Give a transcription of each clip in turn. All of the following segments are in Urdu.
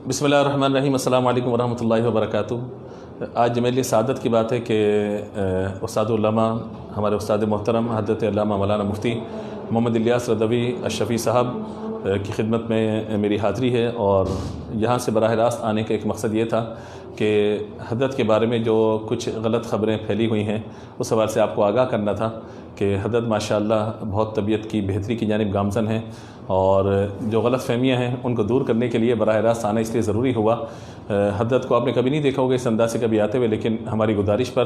بسم اللہ الرحمن الرحیم. السلام علیکم ورحمۃ اللہ وبرکاتہ. آج میرے لیے سعادت کی بات ہے کہ استاد علامہ ہمارے استاد محترم حضرت علامہ مولانا مفتی محمد الیاس رضوی الشفیع صاحب کی خدمت میں میری حاضری ہے، اور یہاں سے براہ راست آنے کا ایک مقصد یہ تھا کہ حضرت کے بارے میں جو کچھ غلط خبریں پھیلی ہوئی ہیں اس حوالے سے آپ کو آگاہ کرنا تھا کہ حضرت ماشاءاللہ بہت طبیعت کی بہتری کی جانب گامزن ہیں، اور جو غلط فہمیاں ہیں ان کو دور کرنے کے لیے براہ راست آنا اس لیے ضروری ہوا. حضرت کو آپ نے کبھی نہیں دیکھا ہوگا اس انداز سے کبھی آتے ہوئے، لیکن ہماری گزارش پر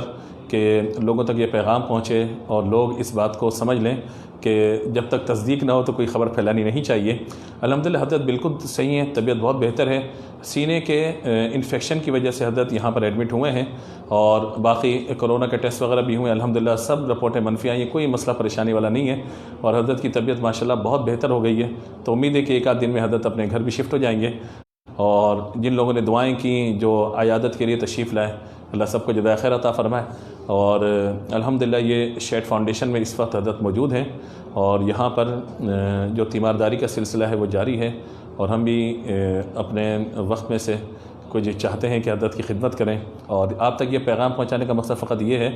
کہ لوگوں تک یہ پیغام پہنچے اور لوگ اس بات کو سمجھ لیں کہ جب تک تصدیق نہ ہو تو کوئی خبر پھیلانی نہیں چاہیے. الحمدللہ حضرت بالکل صحیح ہے، طبیعت بہت بہتر ہے. سینے کے انفیکشن کی وجہ سے حضرت یہاں پر ایڈمٹ ہوئے ہیں، اور باقی کرونا کے ٹیسٹ وغیرہ بھی ہوئے. الحمدللہ سب رپورٹیں منفی آئی ہیں، کوئی مسئلہ پریشانی والا نہیں ہے، اور حضرت کی طبیعت ماشاءاللہ بہت بہتر ہو گئی ہے. تو امید ہے کہ ایک آدھ دن میں حضرت اپنے گھر بھی شفٹ ہو جائیں گے. اور جن لوگوں نے دعائیں کیں، جو عیادت کے لیے تشریف لائے، اللہ سب کو جزائے خیر عطا فرمائے. اور الحمدللہ یہ شیڈ فاؤنڈیشن میں اس وقت حضرت موجود ہیں، اور یہاں پر جو تیمارداری کا سلسلہ ہے وہ جاری ہے، اور ہم بھی اپنے وقت میں سے کچھ چاہتے ہیں کہ حضرت کی خدمت کریں. اور آپ تک یہ پیغام پہنچانے کا مقصد فقط یہ ہے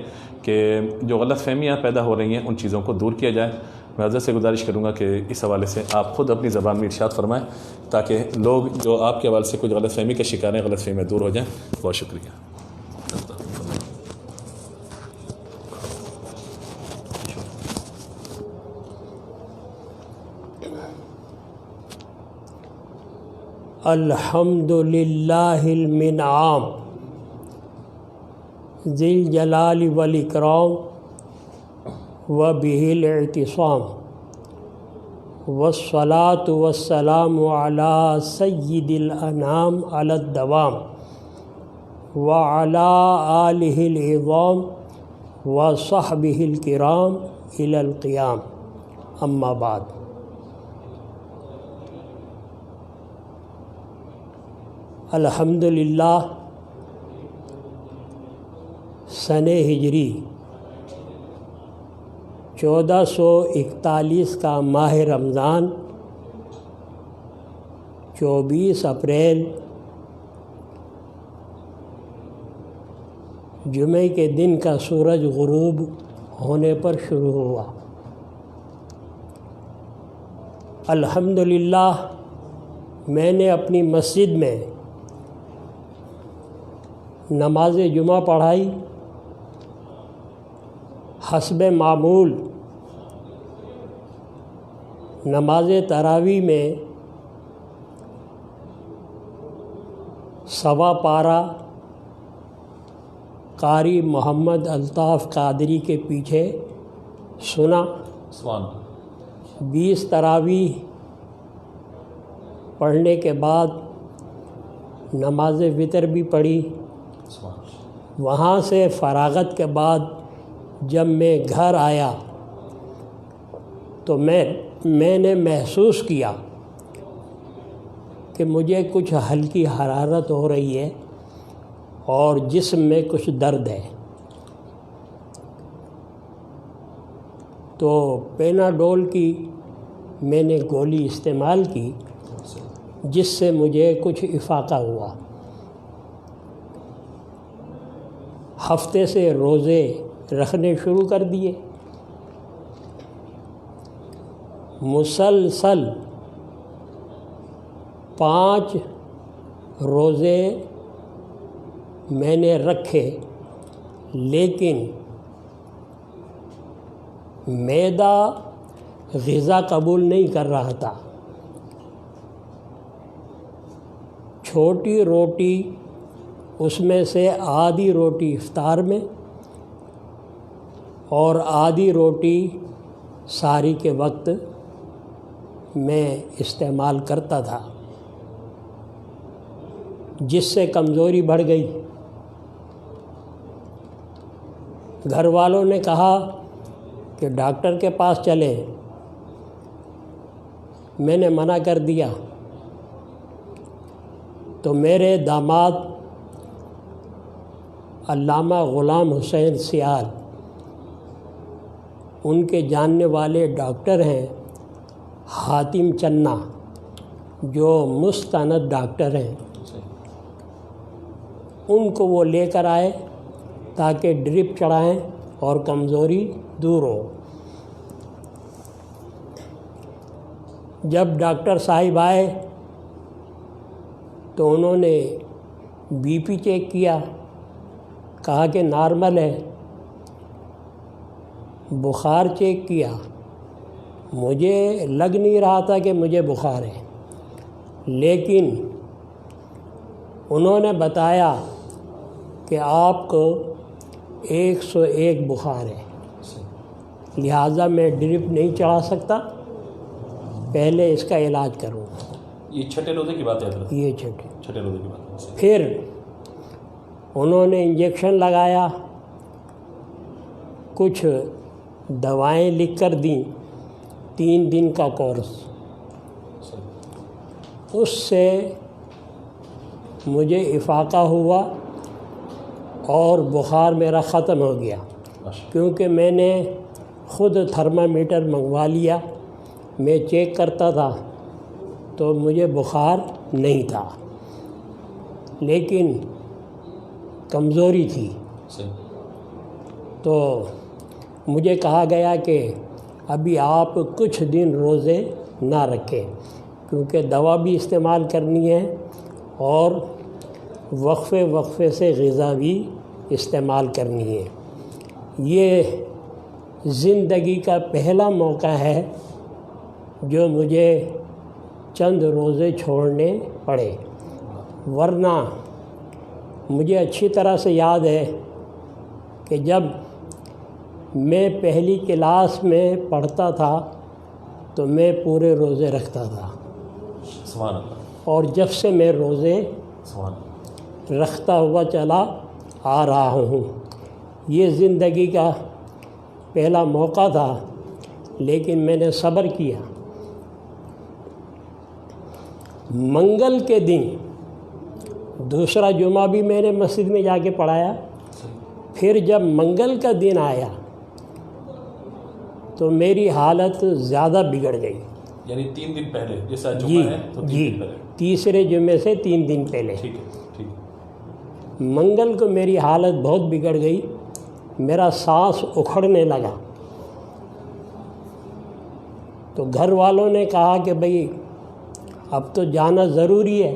کہ جو غلط فہمیاں پیدا ہو رہی ہیں ان چیزوں کو دور کیا جائے. میں حضرت سے گزارش کروں گا کہ اس حوالے سے آپ خود اپنی زبان میں ارشاد فرمائیں تاکہ لوگ جو آپ کے حوالے سے کچھ غلط فہمی کا شکار ہیں غلط فہمیاں دور ہو جائیں. بہت شکریہ. الحمد للہ المنعم ذی الجلال والاکرام وبہ الاعتصام والصلاة والسلام علی سید الانام علی الدوام وعلی آلہ العظام وصحبہ الکرام الی القیام. اما بعد. الحمدللہ سن ہجری 1441 کا ماہ رمضان 24 اپریل جمعے کے دن کا سورج غروب ہونے پر شروع ہوا. الحمدللہ میں نے اپنی مسجد میں نماز جمعہ پڑھائی. حسب معمول نماز تراویح میں سوا پارہ قاری محمد الطاف قادری کے پیچھے سنا. 20 تراویح پڑھنے کے بعد نماز وتر بھی پڑھی. وہاں سے فراغت کے بعد جب میں گھر آیا تو میں نے محسوس کیا کہ مجھے کچھ ہلکی حرارت ہو رہی ہے اور جسم میں کچھ درد ہے. تو پیناڈول کی میں نے گولی استعمال کی، جس سے مجھے کچھ افاقہ ہوا. ہفتے سے روزے رکھنے شروع کر دیے. مسلسل 5 روزے میں نے رکھے، لیکن معدہ غذا قبول نہیں کر رہا تھا. چھوٹی روٹی، اس میں سے آدھی روٹی افطار میں اور آدھی روٹی سحری کے وقت میں استعمال کرتا تھا، جس سے کمزوری بڑھ گئی. گھر والوں نے کہا کہ ڈاکٹر کے پاس چلیں. میں نے منع کر دیا. تو میرے داماد علامہ غلام حسین سیال، ان کے جاننے والے ڈاکٹر ہیں حاتم چنا، جو مستند ڈاکٹر ہیں، ان کو وہ لے کر آئے تاکہ ڈرپ چڑھائیں اور کمزوری دور ہو۔ جب ڈاکٹر صاحب آئے تو انہوں نے بی پی چیک کیا، کہا کہ نارمل ہے۔ بخار چیک کیا، مجھے لگ نہیں رہا تھا کہ مجھے بخار ہے، لیکن انہوں نے بتایا کہ آپ کو 101 بخار ہے، لہٰذا میں ڈرپ نہیں چڑھا سکتا، پہلے اس کا علاج کروں۔ یہ چھٹے روزے کی بات ہے حضرت؟ یہ چھٹے روزے کی بات ہے۔ پھر انہوں نے انجیکشن لگایا، کچھ دوائیں لکھ کر دیں، 3 دن کا کورس۔ اس سے مجھے افاقہ ہوا اور بخار میرا ختم ہو گیا، کیونکہ میں نے خود تھرمامیٹر منگوا لیا، میں چیک کرتا تھا تو مجھے بخار نہیں تھا، لیکن کمزوری تھی۔ تو مجھے کہا گیا کہ ابھی آپ کچھ دن روزے نہ رکھیں، کیونکہ دوا بھی استعمال کرنی ہے اور وقفے سے غذا بھی استعمال کرنی ہے۔ یہ زندگی کا پہلا موقع ہے جو مجھے چند روزے چھوڑنے پڑے، ورنہ مجھے اچھی طرح سے یاد ہے کہ جب میں پہلی کلاس میں پڑھتا تھا تو میں پورے روزے رکھتا تھا، سبحان اللہ۔ اور جب سے میں روزے سبحان اللہ رکھتا ہوا چلا آ رہا ہوں۔ یہ زندگی کا پہلا موقع تھا، لیکن میں نے صبر کیا۔ منگل کے دن دوسرا جمعہ بھی میں نے مسجد میں جا کے پڑھایا، پھر جب منگل کا دن آیا تو میری حالت زیادہ بگڑ گئی۔ یعنی 3 دن پہلے جیسا جمعہ ہے تو 3 دن پہلے؟ تیسرے جمعے سے 3 دن پہلے۔ ٹھیک ہے۔ منگل کو میری حالت بہت بگڑ گئی، میرا سانس اکھڑنے لگا۔ تو گھر والوں نے کہا کہ بھئی اب تو جانا ضروری ہے۔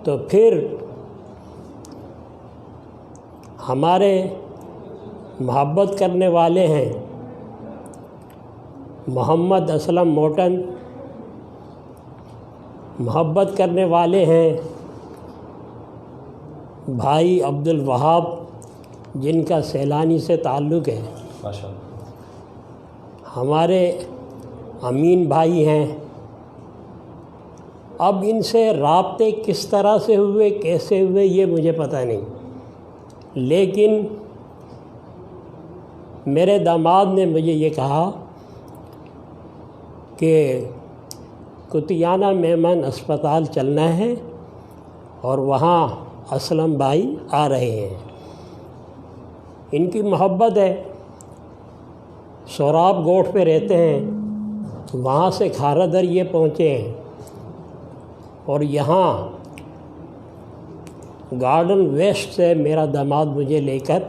تو پھر ہمارے محبت کرنے والے ہیں محمد اسلم موٹن، محبت کرنے والے ہیں بھائی عبد الوہاب، جن کا سیلانی سے تعلق ہے، ماشاء اللہ، ہمارے امین بھائی ہیں۔ اب ان سے رابطے کس طرح سے ہوئے، کیسے ہوئے، یہ مجھے پتہ نہیں، لیکن میرے داماد نے مجھے یہ کہا کہ کتیانہ میمن اسپتال چلنا ہے اور وہاں اسلم بھائی آ رہے ہیں۔ ان کی محبت ہے، سوراب گوٹھ پہ رہتے ہیں، وہاں سے کھارا در یہ پہنچے ہیں اور یہاں گارڈن ویسٹ سے میرا داماد مجھے لے کر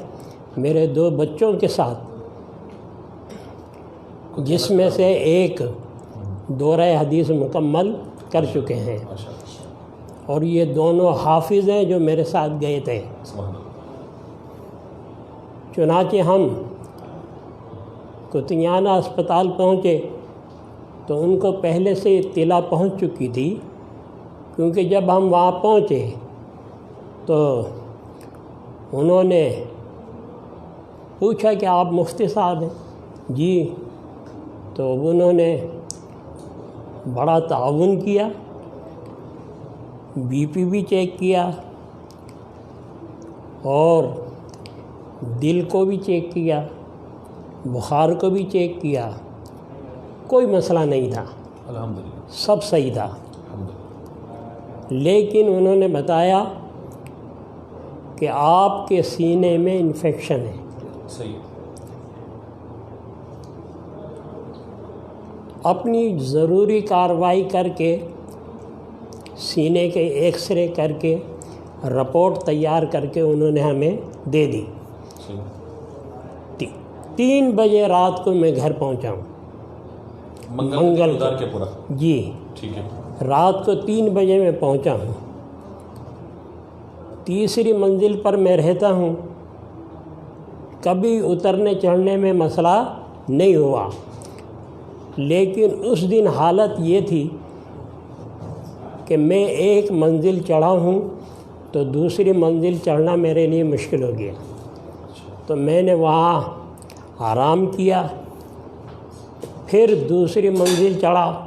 میرے 2 بچوں کے ساتھ، جس میں سے ایک دورہ حدیث مکمل کر چکے ہیں، اور یہ دونوں حافظ ہیں جو میرے ساتھ گئے تھے۔ چنانچہ ہم کتیانہ اسپتال پہنچے تو ان کو پہلے سے اطلاع پہنچ چکی تھی، کیونکہ جب ہم وہاں پہنچے تو انہوں نے پوچھا کہ آپ مفتی صاحب ہیں؟ جی۔ تو انہوں نے بڑا تعاون کیا، بی پی بھی چیک کیا اور دل کو بھی چیک کیا، بخار کو بھی چیک کیا، کوئی مسئلہ نہیں تھا، الحمدللہ سب صحیح تھا۔ لیکن انہوں نے بتایا کہ آپ کے سینے میں انفیکشن ہے۔ صحیح۔ اپنی ضروری کارروائی کر کے سینے کے ایکس رے کر کے رپورٹ تیار کر کے انہوں نے ہمیں دے دی۔ 3 بجے رات کو میں گھر پہنچا ہوں، منگل گزار کے پورا؟ جی ٹھیک ہے۔ رات کو 3 بجے میں پہنچا ہوں۔ تیسری منزل پر میں رہتا ہوں، کبھی اترنے چڑھنے میں مسئلہ نہیں ہوا، لیکن اس دن حالت یہ تھی کہ میں ایک منزل چڑھا ہوں تو دوسری منزل چڑھنا میرے لیے مشکل ہو گیا، تو میں نے وہاں آرام کیا، پھر دوسری منزل چڑھا،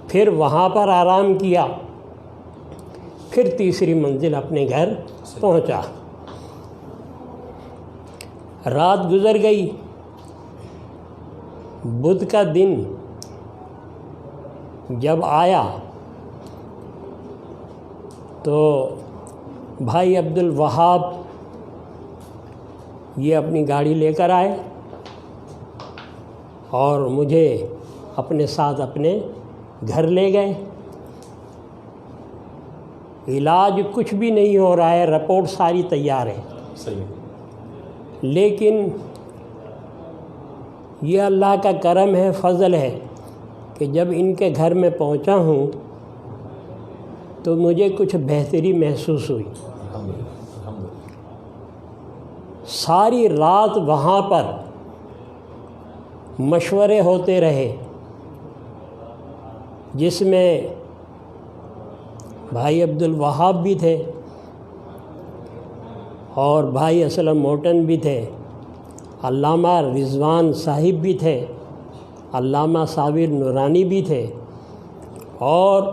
پھر وہاں پر آرام کیا، پھر تیسری منزل اپنے گھر پہنچا۔ رات گزر گئی، بدھ کا دن جب آیا تو بھائی عبد الوہاب یہ اپنی گاڑی لے کر آئے اور مجھے اپنے ساتھ اپنے گھر لے گئے۔ علاج کچھ بھی نہیں ہو رہا ہے، رپورٹ ساری تیار ہے، صحیح، لیکن یہ اللہ کا کرم ہے، فضل ہے کہ جب ان کے گھر میں پہنچا ہوں تو مجھے کچھ بہتری محسوس ہوئی۔ ساری رات وہاں پر مشورے ہوتے رہے، جس میں بھائی عبد الوہاب بھی تھے اور بھائی اسلم موٹن بھی تھے، علامہ رضوان صاحب بھی تھے، علامہ صابر نورانی بھی تھے، اور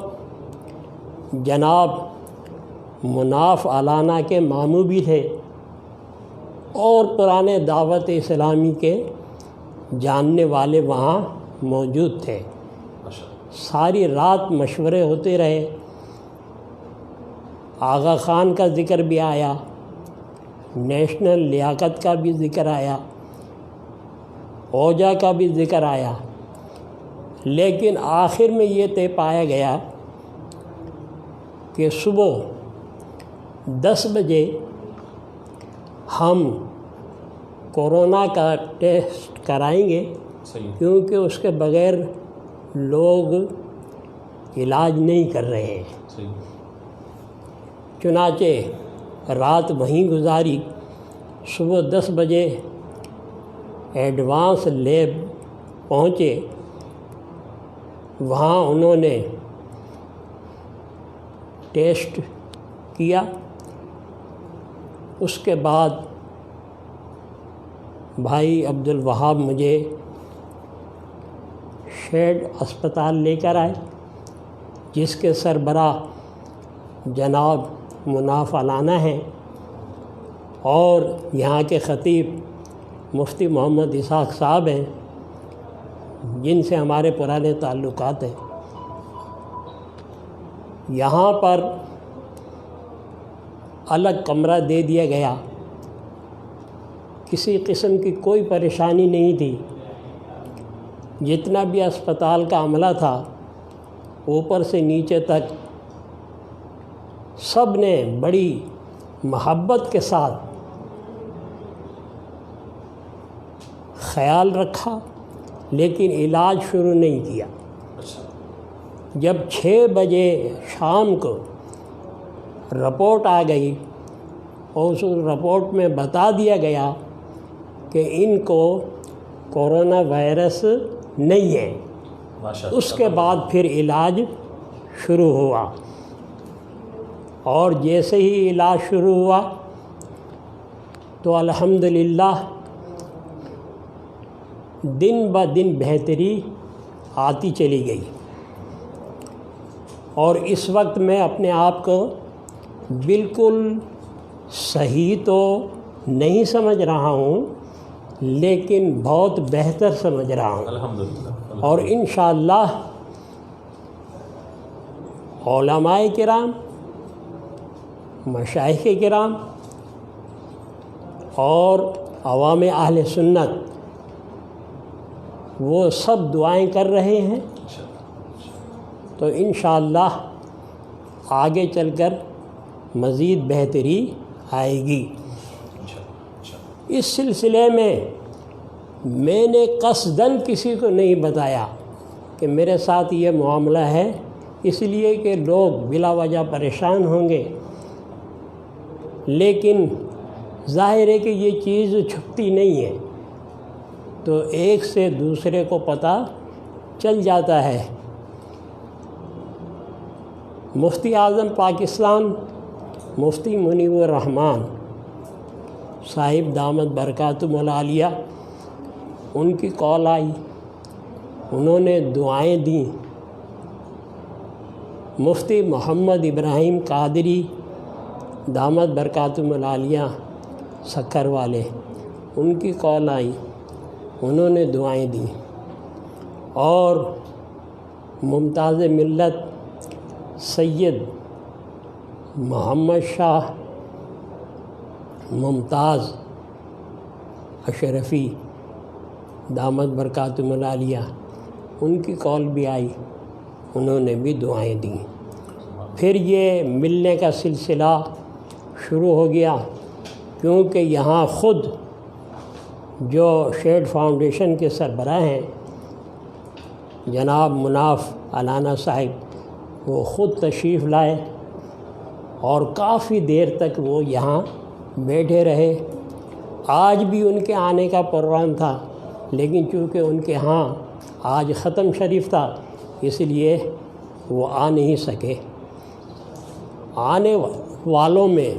جناب مناف علانہ کے ماموں بھی تھے، اور پرانے دعوت اسلامی کے جاننے والے وہاں موجود تھے۔ ساری رات مشورے ہوتے رہے، آغا خان کا ذکر بھی آیا، نیشنل لیاقت کا بھی ذکر آیا، اوجا کا بھی ذکر آیا، لیکن آخر میں یہ طے پایا گیا کہ صبح 10 بجے ہم کورونا کا ٹیسٹ کرائیں گے، کیونکہ اس کے بغیر لوگ علاج نہیں کر رہے ہیں۔ چنانچہ رات وہیں گزاری، صبح 10 بجے ایڈوانس لیب پہنچے، وہاں انہوں نے ٹیسٹ کیا، اس کے بعد بھائی عبد الوہاب مجھے شیڈ اسپتال لے کر آئے، جس کے سربراہ جناب مناف علانہ ہیں، اور یہاں کے خطیب مفتی محمد اسحاق صاحب ہیں، جن سے ہمارے پرانے تعلقات ہیں۔ یہاں پر الگ کمرہ دے دیا گیا، کسی قسم کی کوئی پریشانی نہیں تھی، جتنا بھی اسپتال کا عملہ تھا اوپر سے نیچے تک سب نے بڑی محبت کے ساتھ خیال رکھا، لیکن علاج شروع نہیں کیا۔ جب 6 بجے شام کو رپورٹ آ گئی اور اس رپورٹ میں بتا دیا گیا کہ ان کو کورونا وائرس نہیں ہے، اس کے بعد پھر علاج شروع ہوا، اور جیسے ہی علاج شروع ہوا تو الحمدللہ دن بہ دن بہتری آتی چلی گئی، اور اس وقت میں اپنے آپ کو بالکل صحیح تو نہیں سمجھ رہا ہوں، لیکن بہت بہتر سمجھ رہا ہوں، الحمدللہ، اور انشاءاللہ علماء کرام، مشائخ کرام اور عوام اہل سنت وہ سب دعائیں کر رہے ہیں، تو انشاءاللہ آگے چل کر مزید بہتری آئے گی۔ اس سلسلے میں نے قصداً کسی کو نہیں بتایا کہ میرے ساتھ یہ معاملہ ہے، اس لیے کہ لوگ بلا وجہ پریشان ہوں گے، لیکن ظاہر ہے کہ یہ چیز چھپتی نہیں ہے، تو ایک سے دوسرے کو پتہ چل جاتا ہے۔ مفتی اعظم پاکستان مفتی منیب الرحمن صاحب دامت برکاتہم العالیہ، ان کی کال آئی، انہوں نے دعائیں دیں۔ مفتی محمد ابراہیم قادری دامت برکاتہم العالیہ سکھر والے، ان کی کال آئی، انہوں نے دعائیں دیں۔ اور ممتاز ملت سید محمد شاہ ممتاز اشرفی دامت برکاتہم العالیہ، ان کی کال بھی آئی، انہوں نے بھی دعائیں دیں۔ پھر یہ ملنے کا سلسلہ شروع ہو گیا، کیونکہ یہاں خود جو شیڈ فاؤنڈیشن کے سربراہ ہیں جناب مناف علانہ صاحب، وہ خود تشریف لائے اور کافی دیر تک وہ یہاں بیٹھے رہے۔ آج بھی ان کے آنے کا پروگرام تھا، لیکن چونکہ ان کے ہاں آج ختم شریف تھا، اس لیے وہ آ نہیں سکے۔ آنے والوں میں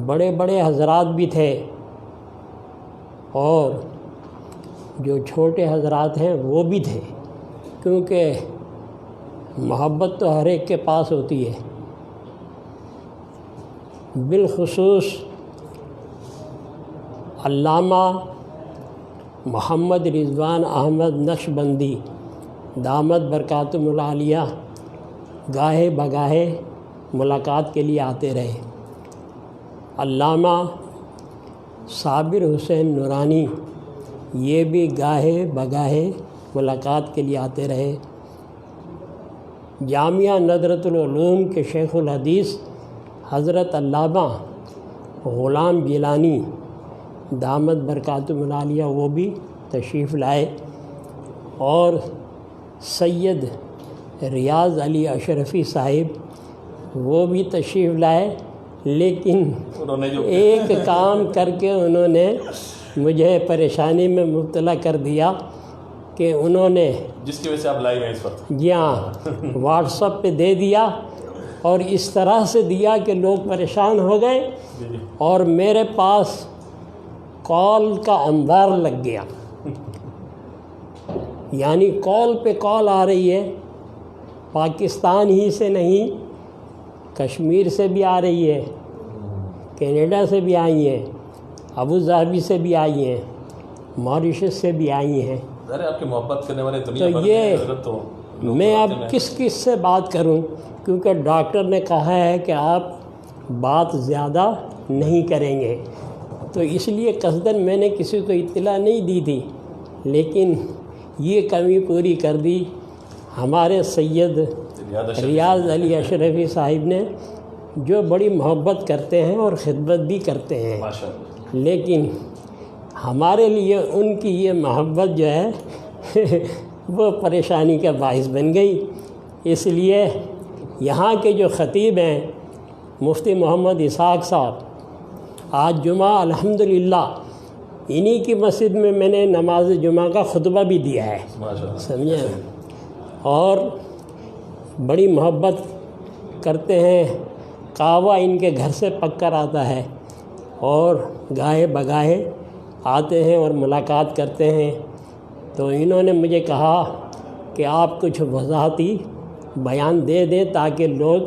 بڑے بڑے حضرات بھی تھے، اور جو چھوٹے حضرات ہیں وہ بھی تھے، کیونکہ محبت تو ہر ایک کے پاس ہوتی ہے۔ بالخصوص علامہ محمد رضوان احمد نقشبندی دامت برکاتہم العالیہ گاہے بگاہے ملاقات کے لیے آتے رہے۔ علامہ صابر حسین نورانی یہ بھی گاہے بگاہے ملاقات کے لیے آتے رہے۔ جامعہ ندرۃ العلوم کے شیخ الحدیث حضرت علامہ غلام جیلانی دامت برکاتہم العالیہ وہ بھی تشریف لائے، اور سید ریاض علی اشرفی صاحب وہ بھی تشریف لائے، لیکن ایک کام کر کے انہوں نے مجھے پریشانی میں مبتلا کر دیا کہ انہوں نے، جس کی وجہ سے آپ لائیو ہیں اس وقت، جی ہاں، واٹس ایپ پہ دے دیا، اور اس طرح سے دیا کہ لوگ پریشان ہو گئے، اور میرے پاس کال کا انبار لگ گیا، یعنی کال پہ کال آ رہی ہے، پاکستان ہی سے نہیں، کشمیر سے بھی آ رہی ہے، کینیڈا سے بھی آئی ہیں، ابوظہبی سے بھی آئی ہیں، ماریشس سے بھی آئی ہیں۔ آپ کی محبت کرنے والے دنیا تو یہ میں اب کس سے بات کروں، کیونکہ ڈاکٹر نے کہا ہے کہ آپ بات زیادہ نہیں کریں گے، تو اس لیے قصداً میں نے کسی کو اطلاع نہیں دی تھی، لیکن یہ کمی پوری کر دی ہمارے سید ریاض علی اشرفی صاحب نے، جو بڑی محبت کرتے ہیں اور خدمت بھی کرتے ہیں، لیکن ہمارے لیے ان کی یہ محبت جو ہے وہ پریشانی کا باعث بن گئی۔ اس لیے یہاں کے جو خطیب ہیں مفتی محمد اسحاق صاحب، آج جمعہ الحمدللہ انہی کی مسجد میں نے نماز جمعہ کا خطبہ بھی دیا ہے، سمجھے، اور بڑی محبت کرتے ہیں۔ قہوہ ان کے گھر سے پک کر آتا ہے، اور گاہے بگاہے آتے ہیں اور ملاقات کرتے ہیں۔ تو انہوں نے مجھے کہا کہ آپ کچھ وضاحتی بیان دے دیں تاکہ لوگ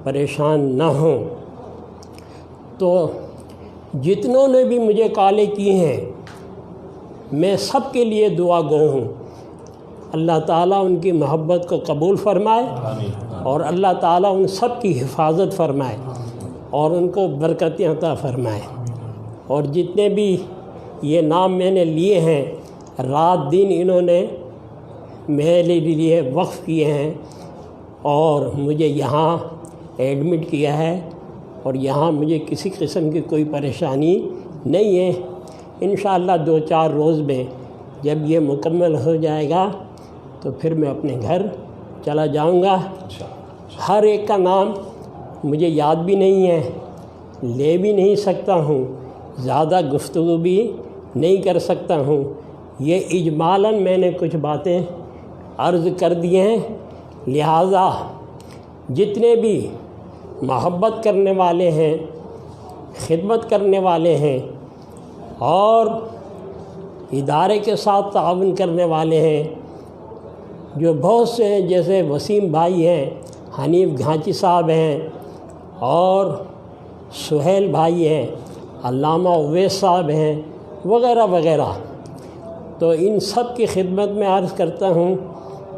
پریشان نہ ہوں۔ تو جتنوں نے بھی مجھے کالیں کی ہیں، میں سب کے لیے دعا گو ہوں، اللہ تعالیٰ ان کی محبت کو قبول فرمائے، اور اللہ تعالیٰ ان سب کی حفاظت فرمائے، اور ان کو برکتیں عطا فرمائے۔ اور جتنے بھی یہ نام میں نے لیے ہیں، رات دن انہوں نے میرے لیے وقف کیے ہیں اور مجھے یہاں ایڈمٹ کیا ہے، اور یہاں مجھے کسی قسم کی کوئی پریشانی نہیں ہے۔ انشاءاللہ 2-4 روز میں جب یہ مکمل ہو جائے گا تو پھر میں اپنے گھر چلا جاؤں گا۔ ہر ایک کا نام مجھے یاد بھی نہیں ہے، لے بھی نہیں سکتا ہوں، زیادہ گفتگو بھی نہیں کر سکتا ہوں۔ یہ اجمالاً میں نے کچھ باتیں عرض کر دی ہیں، لہٰذا جتنے بھی محبت کرنے والے ہیں، خدمت کرنے والے ہیں اور ادارے کے ساتھ تعاون کرنے والے ہیں، جو بہت سے ہیں، جیسے وسیم بھائی ہیں، حنیف گھانچی صاحب ہیں اور سہیل بھائی ہیں، علامہ اویس صاحب ہیں، وغیرہ وغیرہ، تو ان سب کی خدمت میں عرض کرتا ہوں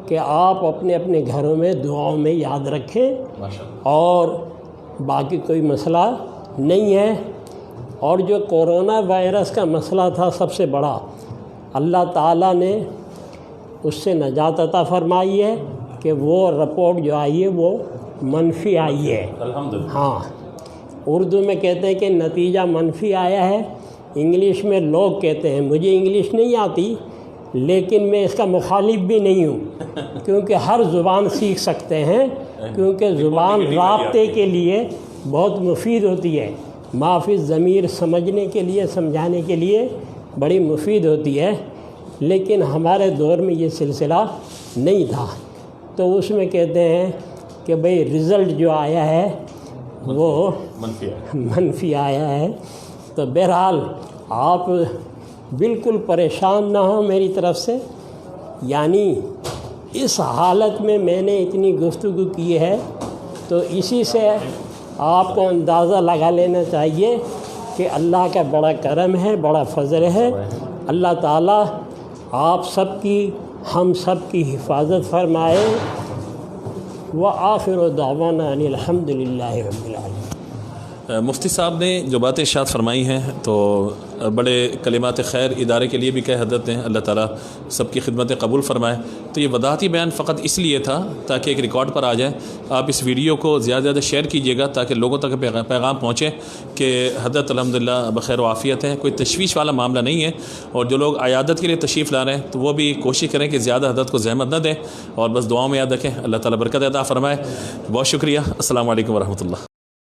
کہ آپ اپنے اپنے گھروں میں دعاؤں میں یاد رکھیں، اور باقی کوئی مسئلہ نہیں ہے۔ اور جو کورونا وائرس کا مسئلہ تھا سب سے بڑا، اللہ تعالیٰ نے اس سے نجات عطا فرمائی ہے کہ وہ رپورٹ جو آئی ہے وہ منفی آئی ہے، الحمدللہ۔ ہاں، اردو میں کہتے ہیں کہ نتیجہ منفی آیا ہے، انگلش میں لوگ کہتے ہیں، مجھے انگلش نہیں آتی لیکن میں اس کا مخالف بھی نہیں ہوں، کیونکہ ہر زبان سیکھ سکتے ہیں، کیونکہ زبان رابطے کے لیے بہت مفید ہوتی ہے، معافی ضمیر سمجھنے کے لیے، سمجھانے کے لیے بڑی مفید ہوتی ہے، لیکن ہمارے دور میں یہ سلسلہ نہیں تھا، تو اس میں کہتے ہیں کہ بھئی رزلٹ جو آیا ہے وہ منفی آیا ہے۔ تو بہرحال آپ بالکل پریشان نہ ہوں میری طرف سے، یعنی اس حالت میں نے اتنی گفتگو کی ہے تو اسی سے آپ کو اندازہ لگا لینا چاہیے کہ اللہ کا بڑا کرم ہے، بڑا فضل ہے۔ اللہ تعالیٰ آپ سب کی، ہم سب کی حفاظت فرمائے۔ وآخر دعوانا ان الحمد للہ رب العالمین۔ مفتی صاحب نے جو باتیں ارشاد فرمائی ہیں تو بڑے کلمات خیر ادارے کے لیے بھی کہہ حضرت ہیں، اللہ تعالیٰ سب کی خدمتیں قبول فرمائے۔ تو یہ وضاحتی بیان فقط اس لیے تھا تاکہ ایک ریکارڈ پر آ جائے۔ آپ اس ویڈیو کو زیادہ سے زیادہ شیئر کیجیے گا تاکہ لوگوں تک پیغام پہنچے کہ حضرت الحمدللہ بخیر و عافیت ہے، کوئی تشویش والا معاملہ نہیں ہے، اور جو لوگ عیادت کے لیے تشریف لا رہے ہیں تو وہ بھی کوشش کریں کہ زیادہ حضرت کو زحمت نہ دیں، اور بس دعاؤں میں یاد رکھیں۔ اللہ تعالیٰ برکت عطا فرمائے۔ بہت شکریہ۔ السلام علیکم ورحمۃ اللہ۔